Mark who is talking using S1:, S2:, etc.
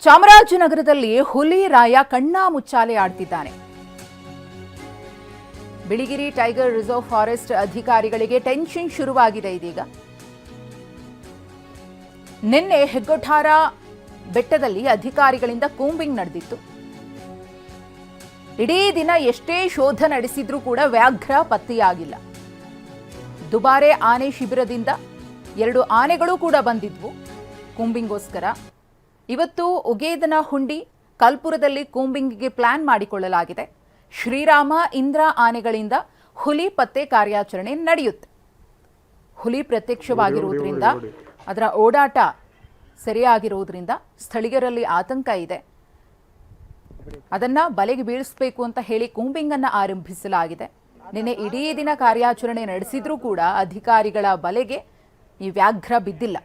S1: ಚಾಮರಾಜನಗರದಲ್ಲಿ ಹುಲಿ ರಾಯ ಕಣ್ಣಾ ಮುಚ್ಚಾಲೆ ಆಡ್ತಿದ್ದಾನೆ. Biligiri tiger reserve forest ಅಧಿಕಾರಿಗಳಿಗೆ ಟೆನ್ಷನ್ ಶುರುವಾಗಿದೆ ಇದೀಗ. ನಿನ್ನೆ ಹೆಗ್ಗೊಠಾರ ಬೆಟ್ಟದಲ್ಲಿ ಅಧಿಕಾರಿಗಳಿಂದ ಕೂಂಬಿಂಗ್ ನಡೆದಿತ್ತು. ಇಡೀ ದಿನ ಎಷ್ಟೇ ಶೋಧ ನಡೆಸಿದ್ರೂ ಕೂಡ ವ್ಯಾಘ್ರ ಪತ್ತೆಯಾಗಿಲ್ಲ. ದುಬಾರೆ ಆನೆ ಶಿಬಿರದಿಂದ 2 ಆನೆಗಳು ಕೂಡ ಬಂದಿದ್ವು ಕೂಂಬಿಂಗ್ಗೋಸ್ಕರ. ಇವತ್ತು ಉಗೇದನಹುಂಡಿ ಕಲ್ಪುರದಲ್ಲಿ ಕೂಂಬಿಂಗ್ಗೆ ಪ್ಲಾನ್ ಮಾಡಿಕೊಳ್ಳಲಾಗಿದೆ. ಶ್ರೀರಾಮ ಇಂದ್ರ ಆನೆಗಳಿಂದ ಹುಲಿ ಪತ್ತೆ ಕಾರ್ಯಾಚರಣೆ ನಡೆಯುತ್ತೆ. ಹುಲಿ ಪ್ರತ್ಯಕ್ಷವಾಗಿರುವುದರಿಂದ ಅದರ ಓಡಾಟ ಸರಿಯಾಗಿರುವುದರಿಂದ ಸ್ಥಳೀಯರಲ್ಲಿ ಆತಂಕ ಇದೆ. ಅದನ್ನ ಬಲೆಗೆ ಬೀಳಿಸಬೇಕು ಅಂತ ಹೇಳಿ ಕೂಂಬಿಂಗ್ ಅನ್ನು ಆರಂಭಿಸಲಾಗಿದೆ. ನಿನ್ನೆ ಇಡೀ ದಿನ ಕಾರ್ಯಾಚರಣೆ ನಡೆಸಿದ್ರೂ ಕೂಡ ಅಧಿಕಾರಿಗಳ ಬಲೆಗೆ ಈ ವ್ಯಾಘ್ರ ಬಿದ್ದಿಲ್ಲ.